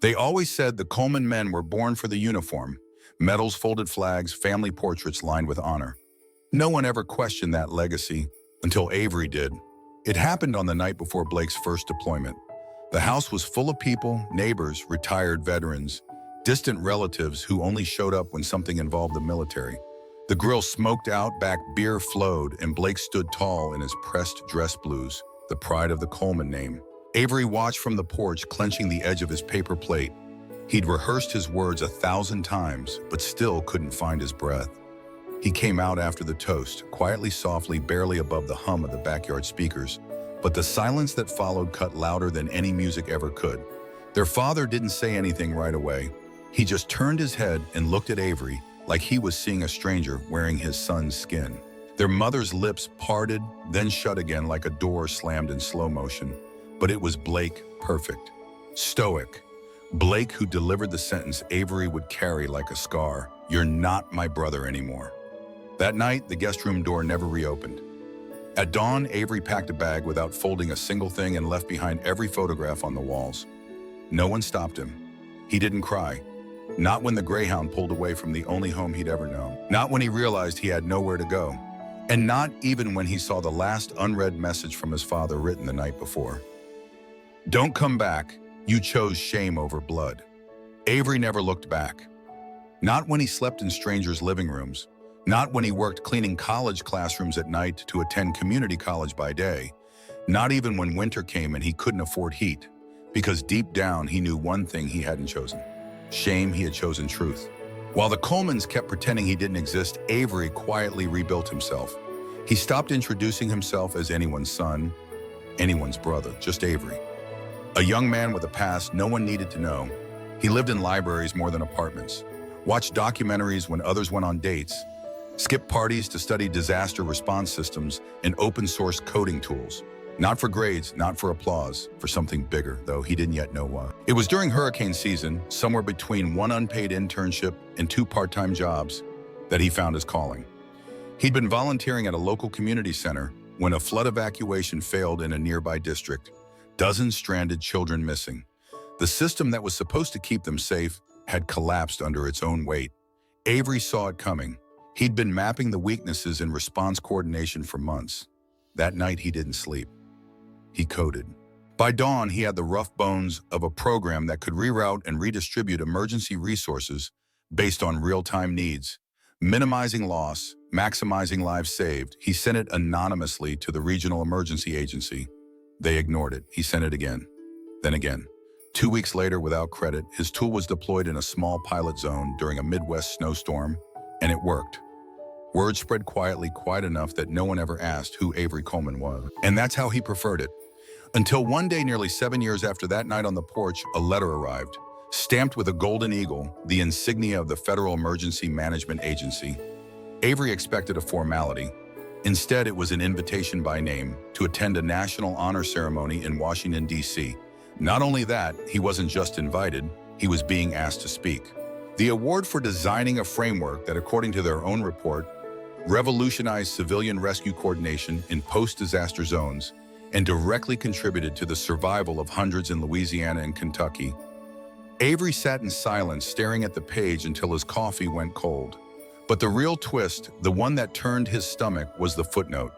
They always said the Coleman men were born for the uniform, medals, folded flags, family portraits lined with honor. No one ever questioned that legacy until Avery did. It happened on the night before Blake's first deployment. The house was full of people, neighbors, retired veterans, distant relatives who only showed up when something involved the military. The grill smoked out, back beer flowed, and Blake stood tall in his pressed dress blues, the pride of the Coleman name. Avery watched from the porch, clenching the edge of his paper plate. He'd rehearsed his words 1,000 times, but still couldn't find his breath. He came out after the toast, quietly, softly, barely above the hum of the backyard speakers, but the silence that followed cut louder than any music ever could. Their father didn't say anything right away. He just turned his head and looked at Avery like he was seeing a stranger wearing his son's skin. Their mother's lips parted, then shut again like a door slammed in slow motion. But it was Blake, perfect, stoic. Blake who delivered the sentence Avery would carry like a scar. "You're not my brother anymore." That night, the guest room door never reopened. At dawn, Avery packed a bag without folding a single thing and left behind every photograph on the walls. No one stopped him. He didn't cry. Not when the Greyhound pulled away from the only home he'd ever known. Not when he realized he had nowhere to go. And not even when he saw the last unread message from his father written the night before. "Don't come back. You chose shame over blood." Avery never looked back. Not when he slept in strangers' living rooms. Not when he worked cleaning college classrooms at night to attend community college by day. Not even when winter came and he couldn't afford heat. Because deep down, he knew one thing he hadn't chosen. Shame. He had chosen truth. While the Colemans kept pretending he didn't exist, Avery quietly rebuilt himself. He stopped introducing himself as anyone's son, anyone's brother, just Avery. A young man with a past no one needed to know. He lived in libraries more than apartments, watched documentaries when others went on dates, skipped parties to study disaster response systems and open source coding tools. Not for grades, not for applause, for something bigger, though he didn't yet know what. It was during hurricane season, somewhere between one unpaid internship and 2 part-time jobs, that he found his calling. He'd been volunteering at a local community center when a flood evacuation failed in a nearby district. Dozens stranded, children missing. The system that was supposed to keep them safe had collapsed under its own weight. Avery saw it coming. He'd been mapping the weaknesses in response coordination for months. That night, he didn't sleep. He coded. By dawn, he had the rough bones of a program that could reroute and redistribute emergency resources based on real-time needs, minimizing loss, maximizing lives saved. He sent it anonymously to the regional emergency agency. They ignored it. He sent it again, then again. 2 weeks later, without credit, his tool was deployed in a small pilot zone during a Midwest snowstorm, and it worked. Word spread quietly, quiet enough that no one ever asked who Avery Coleman was. And that's how he preferred it. Until one day, nearly 7 years after that night on the porch, a letter arrived, stamped with a golden eagle, the insignia of the Federal Emergency Management Agency. Avery expected a formality. Instead, it was an invitation by name to attend a national honor ceremony in Washington, D.C. Not only that, he wasn't just invited, he was being asked to speak. The award for designing a framework that, according to their own report, revolutionized civilian rescue coordination in post-disaster zones and directly contributed to the survival of hundreds in Louisiana and Kentucky. Avery sat in silence, staring at the page until his coffee went cold. But the real twist, the one that turned his stomach, was the footnote.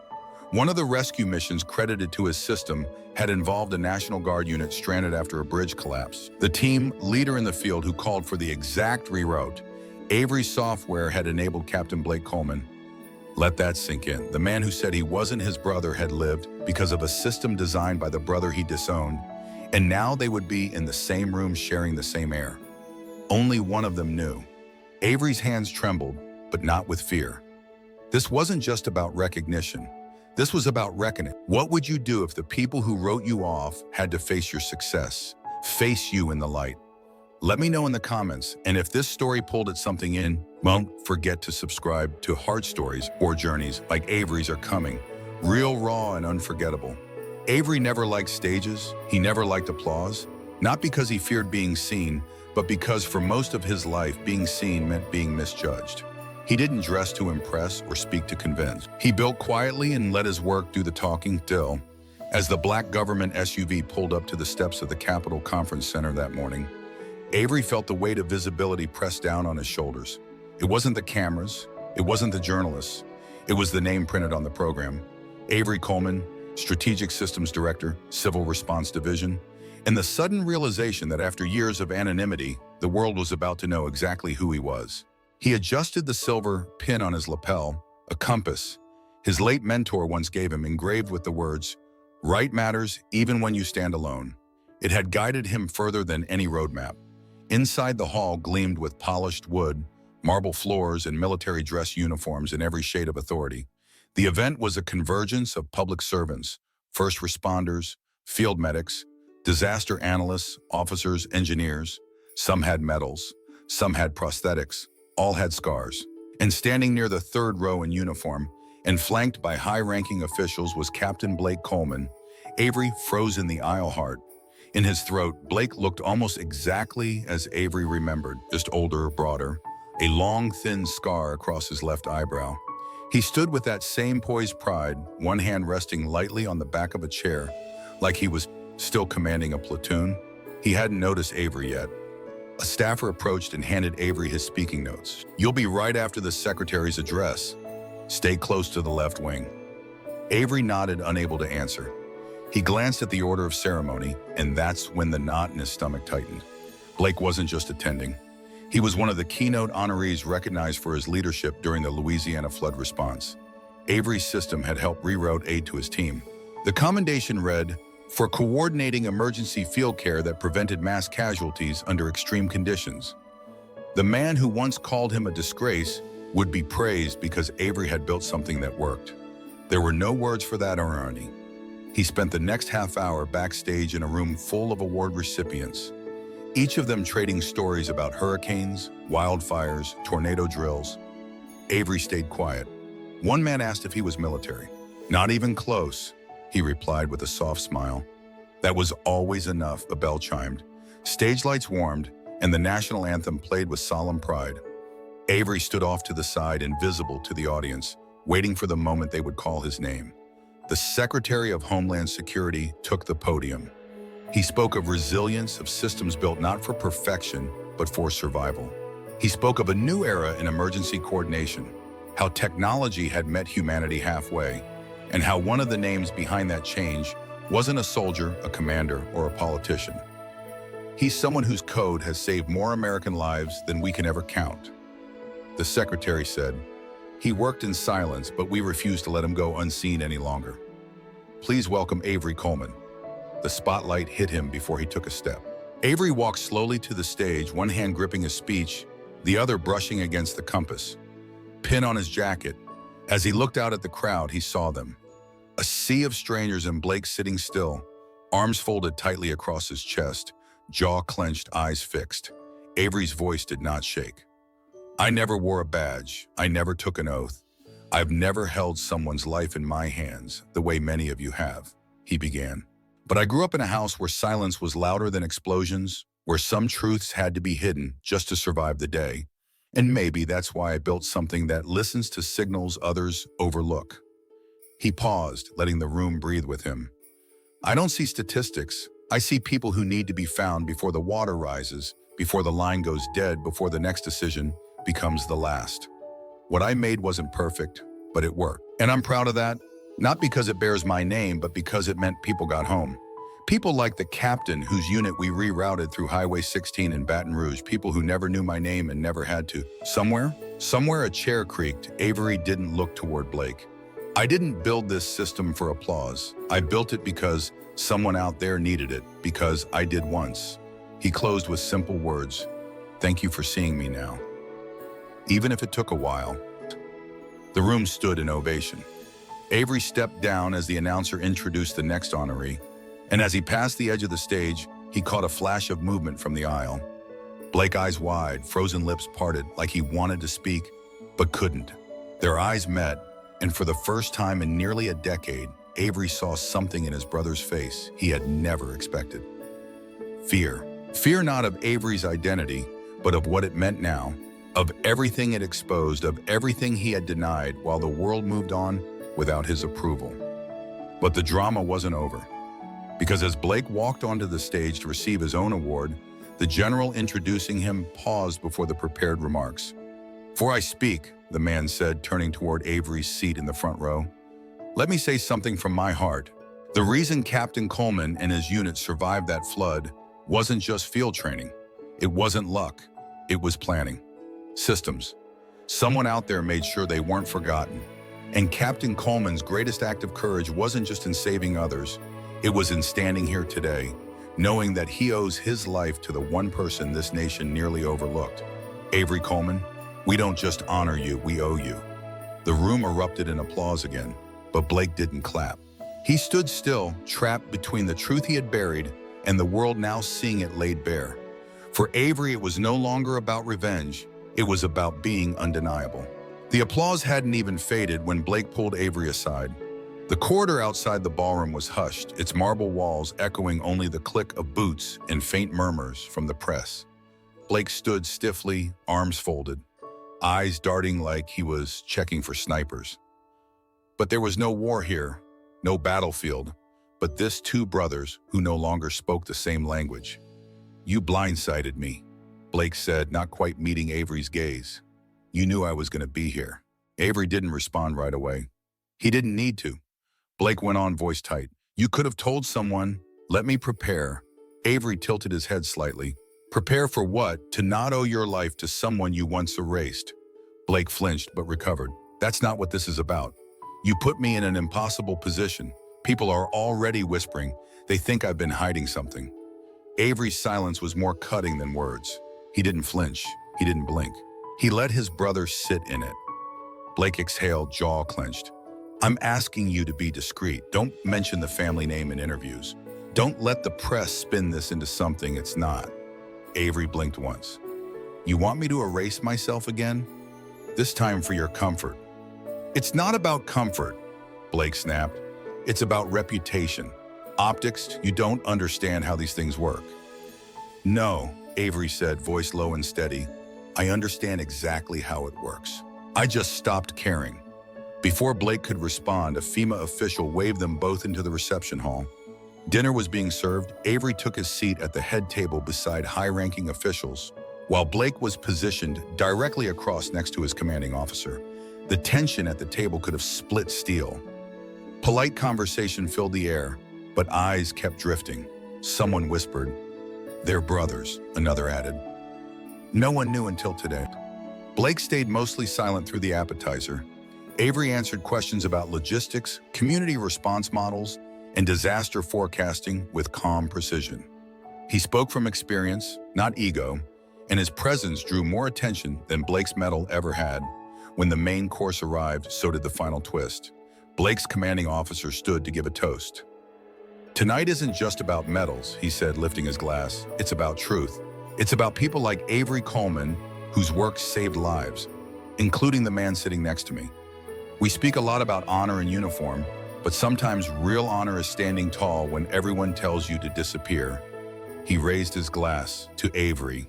One of the rescue missions credited to his system had involved a National Guard unit stranded after a bridge collapse. The team leader in the field who called for the exact reroute, Avery's software had enabled Captain Blake Coleman. Let that sink in. The man who said he wasn't his brother had lived because of a system designed by the brother he disowned, and now they would be in the same room sharing the same air. Only one of them knew. Avery's hands trembled, but not with fear. This wasn't just about recognition. This was about reckoning. What would you do if the people who wrote you off had to face your success, face you in the light? Let me know in the comments, and if this story pulled at something in, don't forget to subscribe to Hard Stories or Journeys like Avery's are coming. Real, raw, and unforgettable. Avery never liked stages. He never liked applause. Not because he feared being seen, but because for most of his life, being seen meant being misjudged. He didn't dress to impress or speak to convince. He built quietly and let his work do the talking. Still, as the black government SUV pulled up to the steps of the Capitol Conference Center that morning, Avery felt the weight of visibility pressed down on his shoulders. It wasn't the cameras, it wasn't the journalists, it was the name printed on the program. Avery Coleman, Strategic Systems Director, Civil Response Division, and the sudden realization that after years of anonymity, the world was about to know exactly who he was. He adjusted the silver pin on his lapel, a compass his late mentor once gave him, engraved with the words, "Right matters even when you stand alone." It had guided him further than any roadmap. Inside the hall gleamed with polished wood, marble floors, and military dress uniforms in every shade of authority. The event was a convergence of public servants, first responders, field medics, disaster analysts, officers, engineers. Some had medals, some had prosthetics, all had scars. And standing near the third row in uniform, and flanked by high-ranking officials, was Captain Blake Coleman. Avery froze in the aisle heart. In his throat, Blake looked almost exactly as Avery remembered, just older, broader, a long, thin scar across his left eyebrow. He stood with that same poised pride, one hand resting lightly on the back of a chair, like he was still commanding a platoon. He hadn't noticed Avery yet. A staffer approached and handed Avery his speaking notes. "You'll be right after the secretary's address. Stay close to the left wing." Avery nodded, unable to answer. He glanced at the order of ceremony, and that's when the knot in his stomach tightened. Blake wasn't just attending. He was one of the keynote honorees recognized for his leadership during the Louisiana flood response. Avery's system had helped reroute aid to his team. The commendation read, "For coordinating emergency field care that prevented mass casualties under extreme conditions." The man who once called him a disgrace would be praised because Avery had built something that worked. There were no words for that irony. He spent the next half hour backstage in a room full of award recipients, each of them trading stories about hurricanes, wildfires, tornado drills. Avery stayed quiet. One man asked if he was military. "Not even close," he replied with a soft smile. That was always enough. A bell chimed. Stage lights warmed, and the national anthem played with solemn pride. Avery stood off to the side, invisible to the audience, waiting for the moment they would call his name. The Secretary of Homeland Security took the podium. He spoke of resilience, of systems built not for perfection, but for survival. He spoke of a new era in emergency coordination, how technology had met humanity halfway, and how one of the names behind that change wasn't a soldier, a commander, or a politician. "He's someone whose code has saved more American lives than we can ever count," the secretary said. "He worked in silence, but we refuse to let him go unseen any longer. Please welcome Avery Coleman." The spotlight hit him before he took a step. Avery walked slowly to the stage, one hand gripping his speech, the other brushing against the compass pin on his jacket. As he looked out at the crowd, he saw them. A sea of strangers, and Blake sitting still, arms folded tightly across his chest, jaw clenched, eyes fixed. Avery's voice did not shake. "I never wore a badge. I never took an oath. I've never held someone's life in my hands the way many of you have," he began. "But I grew up in a house where silence was louder than explosions, where some truths had to be hidden just to survive the day. And maybe that's why I built something that listens to signals others overlook." He paused, letting the room breathe with him. "I don't see statistics. I see people who need to be found before the water rises, before the line goes dead, before the next decision becomes the last. What I made wasn't perfect, but it worked. And I'm proud of that, not because it bears my name, but because it meant people got home. People like the captain whose unit we rerouted through Highway 16 in Baton Rouge, people who never knew my name and never had to. Somewhere a chair creaked. Avery didn't look toward Blake. "I didn't build this system for applause. I built it because someone out there needed it, because I did once." He closed with simple words, "Thank you for seeing me now, even if it took a while." The room stood in ovation. Avery stepped down as the announcer introduced the next honoree, and as he passed the edge of the stage, he caught a flash of movement from the aisle. Blake, eyes wide, frozen lips parted, like he wanted to speak, but couldn't. Their eyes met, and for the first time in nearly a decade, Avery saw something in his brother's face he had never expected. Fear. Fear not of Avery's identity, but of what it meant now, of everything it exposed, of everything he had denied while the world moved on without his approval. But the drama wasn't over, because as Blake walked onto the stage to receive his own award, The general introducing him paused before the prepared remarks. "Before I speak," the man said, turning toward Avery's seat in the front row, "let me say something from my heart. The reason Captain Coleman and his unit survived that flood wasn't just field training. It wasn't luck. It was planning. Systems. Someone out there made sure they weren't forgotten. And Captain Coleman's greatest act of courage wasn't just in saving others. It was in standing here today, knowing that he owes his life to the one person this nation nearly overlooked. Avery Coleman, we don't just honor you, we owe you." The room erupted in applause again, but Blake didn't clap. He stood still, trapped between the truth he had buried and the world now seeing it laid bare. For Avery, it was no longer about revenge. It was about being undeniable. The applause hadn't even faded when Blake pulled Avery aside. The corridor outside the ballroom was hushed, its marble walls echoing only the click of boots and faint murmurs from the press. Blake stood stiffly, arms folded, eyes darting like he was checking for snipers. But there was no war here, no battlefield, but this two brothers who no longer spoke the same language. "You blindsided me," Blake said, not quite meeting Avery's gaze. "You knew I was going to be here." Avery didn't respond right away. He didn't need to. Blake went on, voice tight. "You could have told someone, 'Let me prepare.'" Avery tilted his head slightly. "Prepare for what? To not owe your life to someone you once erased." Blake flinched but recovered. "That's not what this is about. You put me in an impossible position. People are already whispering. They think I've been hiding something." Avery's silence was more cutting than words. He didn't flinch. He didn't blink. He let his brother sit in it. Blake exhaled, jaw clenched. "I'm asking you to be discreet. Don't mention the family name in interviews. Don't let the press spin this into something it's not." Avery blinked once. "You want me to erase myself again? This time for your comfort." "It's not about comfort," Blake snapped. "It's about reputation. Optics, you don't understand how these things work." "No," Avery said, voice low and steady. "I understand exactly how it works. I just stopped caring." Before Blake could respond, a FEMA official waved them both into the reception hall. Dinner was being served. Avery took his seat at the head table beside high-ranking officials, while Blake was positioned directly across next to his commanding officer. The tension at the table could have split steel. Polite conversation filled the air, but eyes kept drifting. Someone whispered, "They're brothers," another added. No one knew until today. Blake stayed mostly silent through the appetizer. Avery answered questions about logistics, community response models, and disaster forecasting with calm precision. He spoke from experience, not ego, and his presence drew more attention than Blake's medal ever had. When the main course arrived, so did the final twist. Blake's commanding officer stood to give a toast. "Tonight isn't just about medals," he said, lifting his glass. "It's about truth. It's about people like Avery Coleman, whose work saved lives, including the man sitting next to me. We speak a lot about honor in uniform, but sometimes real honor is standing tall when everyone tells you to disappear." He raised his glass to Avery.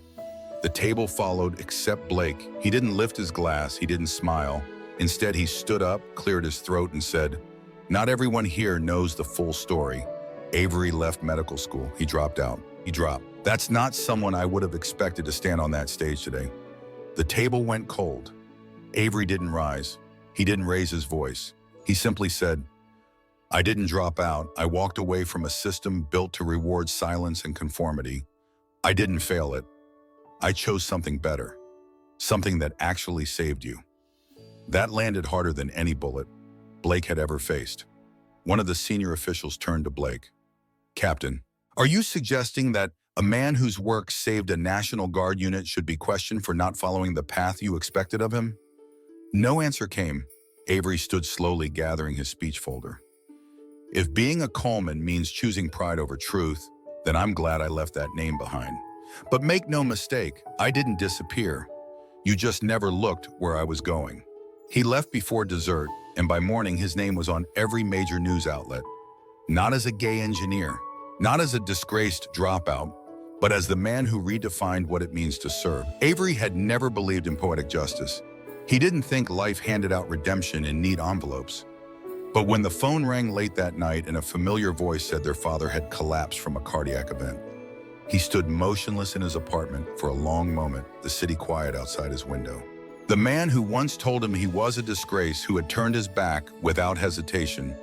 The table followed, except Blake. He didn't lift his glass, he didn't smile. Instead, he stood up, cleared his throat, and said, "Not everyone here knows the full story. Avery left medical school. He dropped out. He dropped. That's not someone I would have expected to stand on that stage today." The table went cold. Avery didn't rise. He didn't raise his voice. He simply said, "I didn't drop out. I walked away from a system built to reward silence and conformity. I didn't fail it. I chose something better. Something that actually saved you." That landed harder than any bullet Blake had ever faced. One of the senior officials turned to Blake. "Captain, are you suggesting that a man whose work saved a National Guard unit should be questioned for not following the path you expected of him?" No answer came. Avery stood slowly, gathering his speech folder. "If being a Coleman means choosing pride over truth, then I'm glad I left that name behind. But make no mistake, I didn't disappear. You just never looked where I was going." He left before dessert, and by morning his name was on every major news outlet. Not as a gay engineer, not as a disgraced dropout, but as the man who redefined what it means to serve. Avery had never believed in poetic justice. He didn't think life handed out redemption in neat envelopes. But when the phone rang late that night and a familiar voice said their father had collapsed from a cardiac event, He stood motionless in his apartment for a long moment, the city quiet outside his window. The man who once told him he was a disgrace, who had turned his back without hesitation,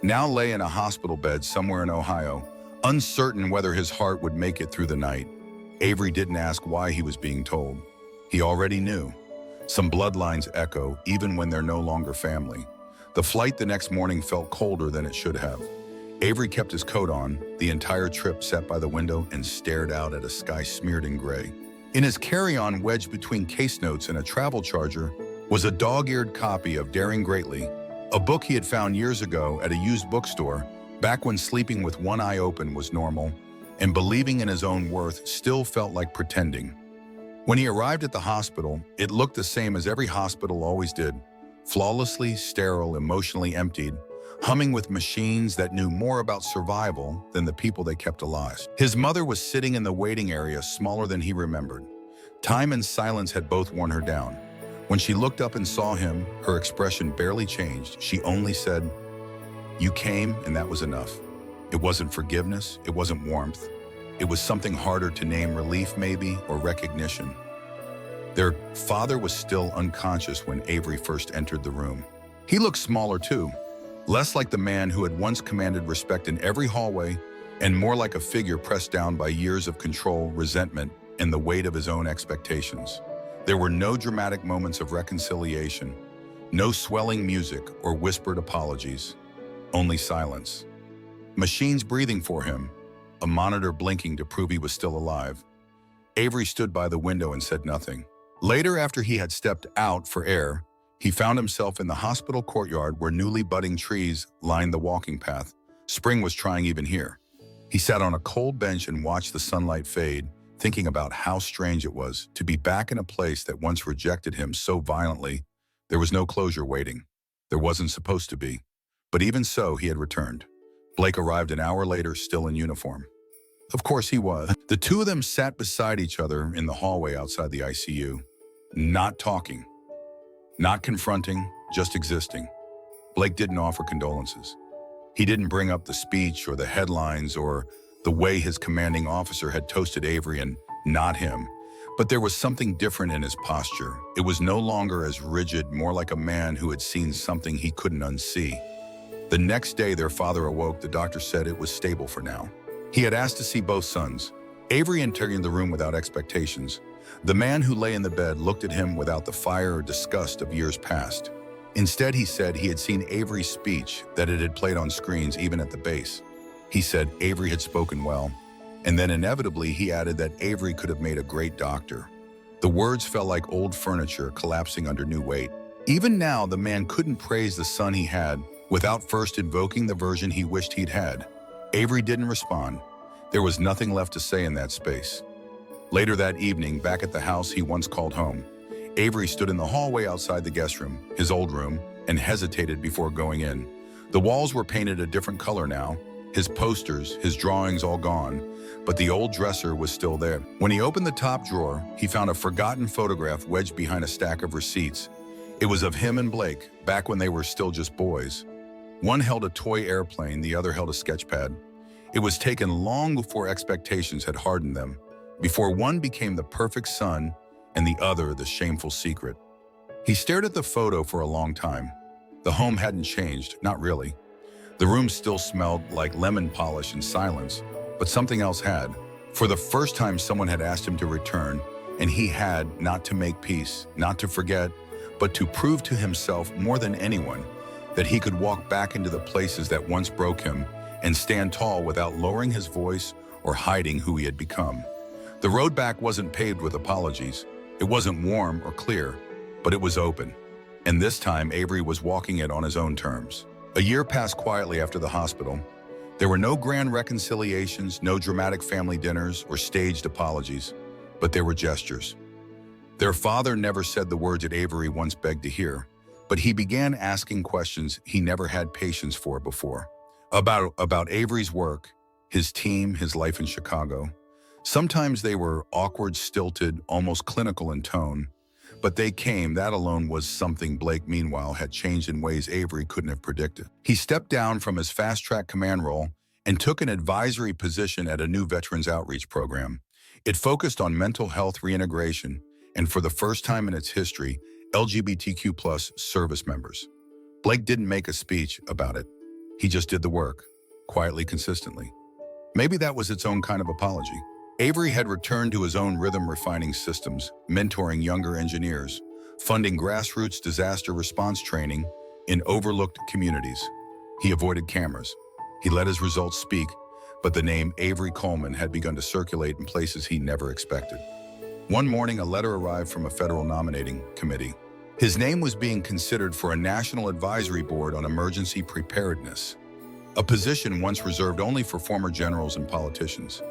now lay in a hospital bed somewhere in Ohio, uncertain whether his heart would make it through the night. Avery didn't ask why he was being told. He already knew. Some bloodlines echo even when they're no longer family. The flight the next morning felt colder than it should have. Avery kept his coat on, the entire trip sat by the window and stared out at a sky smeared in gray. In his carry-on, wedged between case notes and a travel charger, was a dog-eared copy of Daring Greatly, a book he had found years ago at a used bookstore, back when sleeping with one eye open was normal, and believing in his own worth still felt like pretending. When he arrived at the hospital, it looked the same as every hospital always did, flawlessly sterile, emotionally emptied, humming with machines that knew more about survival than the people they kept alive. His mother was sitting in the waiting area, smaller than he remembered. Time and silence had both worn her down. When she looked up and saw him, her expression barely changed. She only said, "You came, and that was enough." It wasn't forgiveness, it wasn't warmth. It was something harder to name, relief maybe, or recognition. Their father was still unconscious when Avery first entered the room. He looked smaller too, less like the man who had once commanded respect in every hallway, and more like a figure pressed down by years of control, resentment, and the weight of his own expectations. There were no dramatic moments of reconciliation, no swelling music or whispered apologies, only silence. Machines breathing for him, a monitor blinking to prove he was still alive. Avery stood by the window and said nothing. Later, after he had stepped out for air, he found himself in the hospital courtyard where newly budding trees lined the walking path. Spring was trying even here. He sat on a cold bench and watched the sunlight fade, thinking about how strange it was to be back in a place that once rejected him so violently. There was no closure waiting. There wasn't supposed to be. But even so, he had returned. Blake arrived an hour later, still in uniform. Of course he was. The two of them sat beside each other in the hallway outside the ICU, not talking, not confronting, just existing. Blake didn't offer condolences. He didn't bring up the speech or the headlines or the way his commanding officer had toasted Avery and not him. But there was something different in his posture. It was no longer as rigid, more like a man who had seen something he couldn't unsee. The next day their father awoke. The doctor said it was stable for now. He had asked to see both sons. Avery entered the room without expectations. The man who lay in the bed looked at him without the fire or disgust of years past. Instead, he said he had seen Avery's speech, that it had played on screens even at the base. He said Avery had spoken well, and then inevitably he added that Avery could have made a great doctor. The words felt like old furniture collapsing under new weight. Even now, the man couldn't praise the son he had without first invoking the version he wished he'd had. Avery didn't respond. There was nothing left to say in that space. Later that evening, back at the house he once called home, Avery stood in the hallway outside the guest room, his old room, and hesitated before going in. The walls were painted a different color now, his posters, his drawings all gone, but the old dresser was still there. When he opened the top drawer, he found a forgotten photograph wedged behind a stack of receipts. It was of him and Blake, back when they were still just boys. One held a toy airplane, the other held a sketch pad. It was taken long before expectations had hardened them, before one became the perfect son and the other the shameful secret. He stared at the photo for a long time. The home hadn't changed, not really. The room still smelled like lemon polish and silence, but something else had. For the first time, someone had asked him to return, and he had, not to make peace, not to forget, but to prove to himself more than anyone that he could walk back into the places that once broke him and stand tall without lowering his voice or hiding who he had become. The road back wasn't paved with apologies. It wasn't warm or clear, but it was open. And this time, Avery was walking it on his own terms. A year passed quietly after the hospital. There were no grand reconciliations, no dramatic family dinners or staged apologies, but there were gestures. Their father never said the words that Avery once begged to hear, but he began asking questions he never had patience for before. About Avery's work, his team, his life in Chicago. Sometimes they were awkward, stilted, almost clinical in tone, but they came. That alone was something. Blake, meanwhile, had changed in ways Avery couldn't have predicted. He stepped down from his fast-track command role and took an advisory position at a new veterans outreach program. It focused on mental health reintegration and, for the first time in its history, LGBTQ+ service members. Blake didn't make a speech about it. He just did the work, quietly, consistently. Maybe that was its own kind of apology. Avery had returned to his own rhythm, refining systems, mentoring younger engineers, funding grassroots disaster response training in overlooked communities. He avoided cameras. He let his results speak, but the name Avery Coleman had begun to circulate in places he never expected. One morning, a letter arrived from a federal nominating committee. His name was being considered for a national advisory board on emergency preparedness, a position once reserved only for former generals and politicians.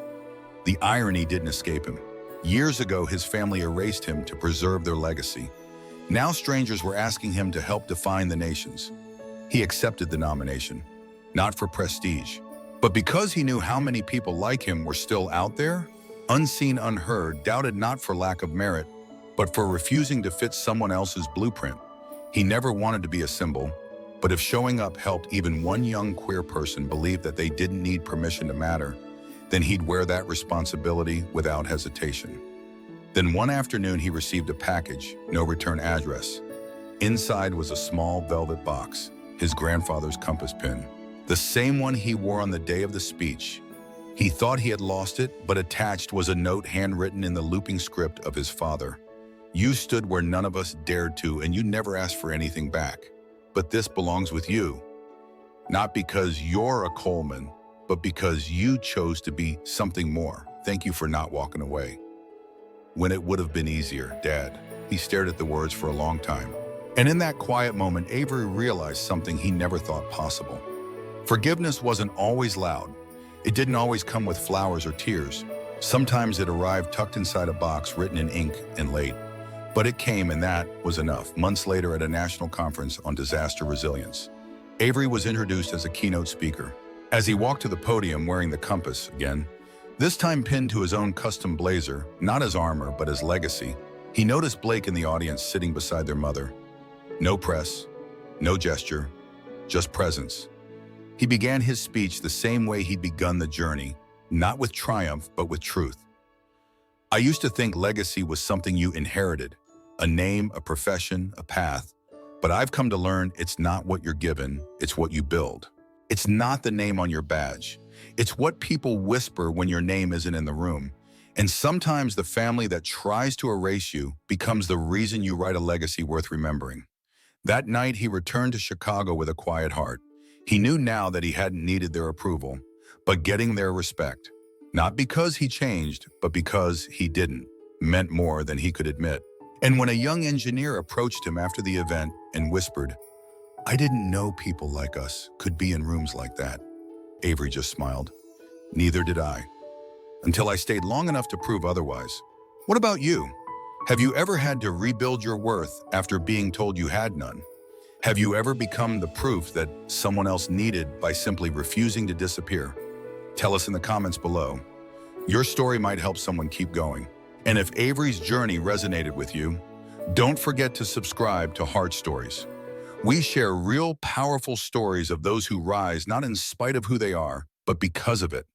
The irony didn't escape him. Years ago, his family erased him to preserve their legacy. Now strangers were asking him to help define the nations. He accepted the nomination, not for prestige, but because he knew how many people like him were still out there, unseen, unheard, doubted not for lack of merit, but for refusing to fit someone else's blueprint. He never wanted to be a symbol, but if showing up helped even one young queer person believe that they didn't need permission to matter, then he'd wear that responsibility without hesitation. Then one afternoon he received a package, no return address. Inside was a small velvet box, his grandfather's compass pin, the same one he wore on the day of the speech. He thought he had lost it, but attached was a note handwritten in the looping script of his father. You stood where none of us dared to, and you never asked for anything back. But this belongs with you. Not because you're a Coleman, but because you chose to be something more. Thank you for not walking away when it would have been easier, Dad. He stared at the words for a long time. And in that quiet moment, Avery realized something he never thought possible. Forgiveness wasn't always loud. It didn't always come with flowers or tears. Sometimes it arrived tucked inside a box written in ink and late. But it came, and that was enough. Months later, at a national conference on disaster resilience, Avery was introduced as a keynote speaker. As he walked to the podium wearing the compass again, this time pinned to his own custom blazer, not as armor, but as legacy, he noticed Blake in the audience sitting beside their mother. No press, no gesture, just presence. He began his speech the same way he'd begun the journey, not with triumph, but with truth. I used to think legacy was something you inherited, a name, a profession, a path. But I've come to learn it's not what you're given, it's what you build. It's not the name on your badge. It's what people whisper when your name isn't in the room. And sometimes the family that tries to erase you becomes the reason you write a legacy worth remembering. That night, he returned to Chicago with a quiet heart. He knew now that he hadn't needed their approval, but getting their respect. Not because he changed, but because he didn't, meant more than he could admit. And when a young engineer approached him after the event and whispered, "I didn't know people like us could be in rooms like that," Avery just smiled. Neither did I, until I stayed long enough to prove otherwise. What about you? Have you ever had to rebuild your worth after being told you had none? Have you ever become the proof that someone else needed by simply refusing to disappear? Tell us in the comments below. Your story might help someone keep going. And if Avery's journey resonated with you, don't forget to subscribe to Heart Stories. We share real, powerful stories of those who rise not in spite of who they are, but because of it.